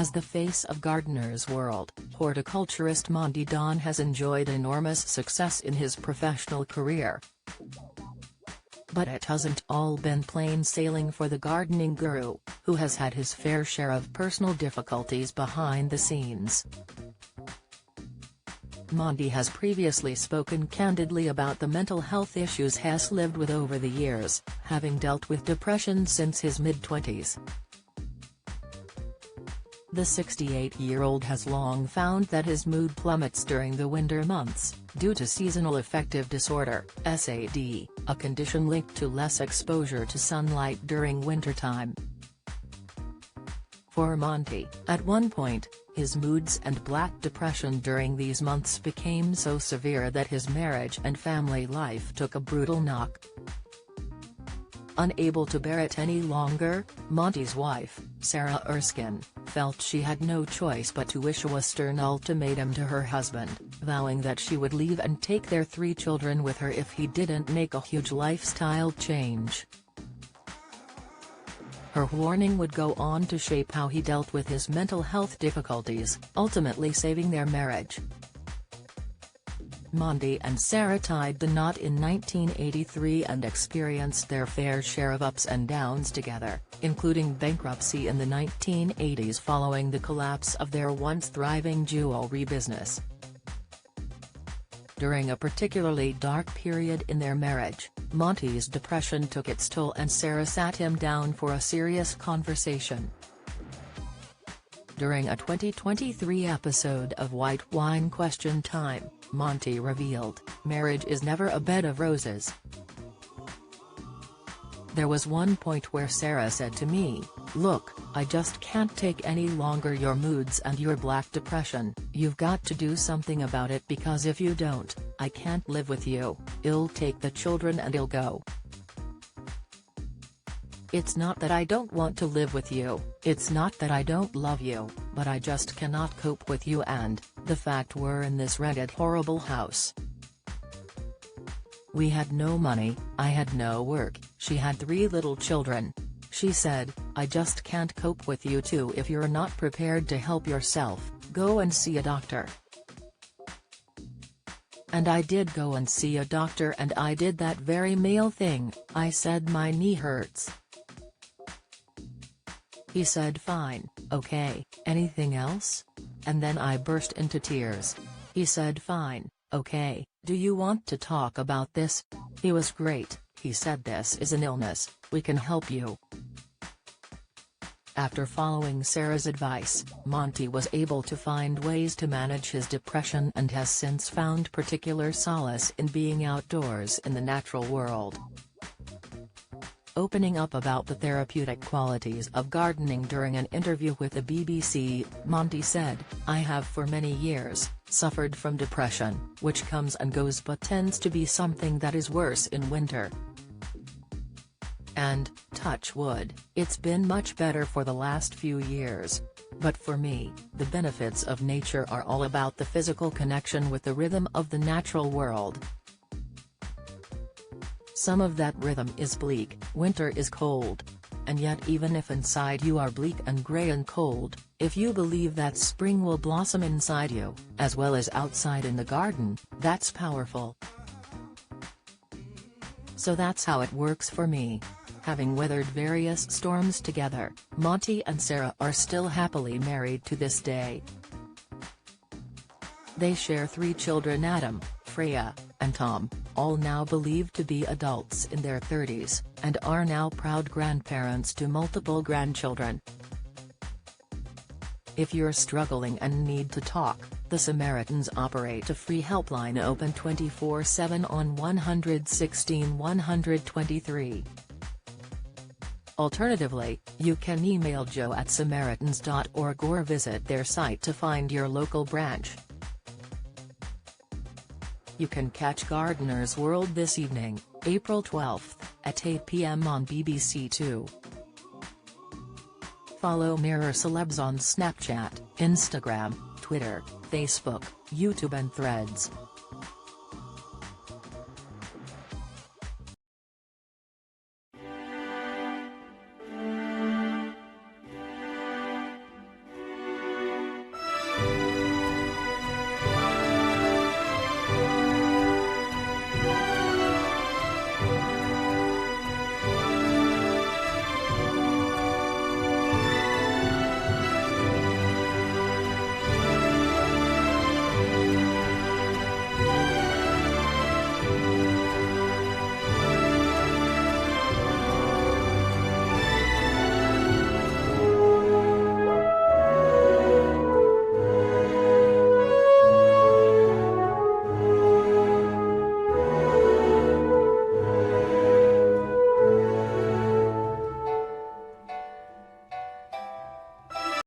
As the face of Gardener's World, horticulturist Monty Don has enjoyed enormous success in his professional career. But it hasn't all been plain sailing for the gardening guru, who has had his fair share of personal difficulties behind the scenes. Monty has previously spoken candidly about the mental health issues he has lived with over the years, having dealt with depression since his mid-20s. The 68-year-old has long found that his mood plummets during the winter months, due to seasonal affective disorder (SAD), a condition linked to less exposure to sunlight during wintertime. For Monty, at one point, his moods and black depression during these months became so severe that his marriage and family life took a brutal knock. Unable to bear it any longer, Monty's wife, Sarah Erskine, felt she had no choice but to issue a stern ultimatum to her husband, vowing that she would leave and take their 3 children with her if he didn't make a huge lifestyle change. Her warning would go on to shape how he dealt with his mental health difficulties, ultimately saving their marriage. Monty and Sarah tied the knot in 1983 and experienced their fair share of ups and downs together, including bankruptcy in the 1980s following the collapse of their once thriving jewelry business. During a particularly dark period in their marriage, Monty's depression took its toll and Sarah sat him down for a serious conversation. During a 2023 episode of White Wine Question Time, Monty revealed, "Marriage is never a bed of roses." There was one point where Sarah said to me, "Look, I just can't take any longer your moods and your black depression, you've got to do something about it because if you don't, I can't live with you, I'll take the children and I'll go. It's not that I don't want to live with you, it's not that I don't love you, but I just cannot cope with you and, the fact we're in this rented horrible house. We had no money, I had no work, she had 3 little children. She said, I just can't cope with you too. If you're not prepared to help yourself, go and see a doctor." And I did go and see a doctor and I did that very male thing, I said my knee hurts. He said fine, okay, anything else? And then I burst into tears. He said fine, okay, do you want to talk about this? He was great, he said this is an illness, we can help you. After following Sarah's advice, Monty was able to find ways to manage his depression and has since found particular solace in being outdoors in the natural world. Opening up about the therapeutic qualities of gardening during an interview with the BBC, Monty said, "I have for many years, suffered from depression, which comes and goes but tends to be something that is worse in winter. And, touch wood, it's been much better for the last few years. But for me, the benefits of nature are all about the physical connection with the rhythm of the natural world. Some of that rhythm is bleak, winter is cold. And yet even if inside you are bleak and grey and cold, if you believe that spring will blossom inside you, as well as outside in the garden, that's powerful. So that's how it works for me." Having weathered various storms together, Monty and Sarah are still happily married to this day. They share 3 children, Adam, Freya, and Tom, all now believed to be adults in their 30s, and are now proud grandparents to multiple grandchildren. If you're struggling and need to talk, the Samaritans operate a free helpline open 24/7 on 116 123. Alternatively, you can email joe@samaritans.org or visit their site to find your local branch. You can catch Gardener's World this evening, April 12th, at 8 p.m. on BBC Two. Follow Mirror Celebs on Snapchat, Instagram, Twitter, Facebook, YouTube and Threads.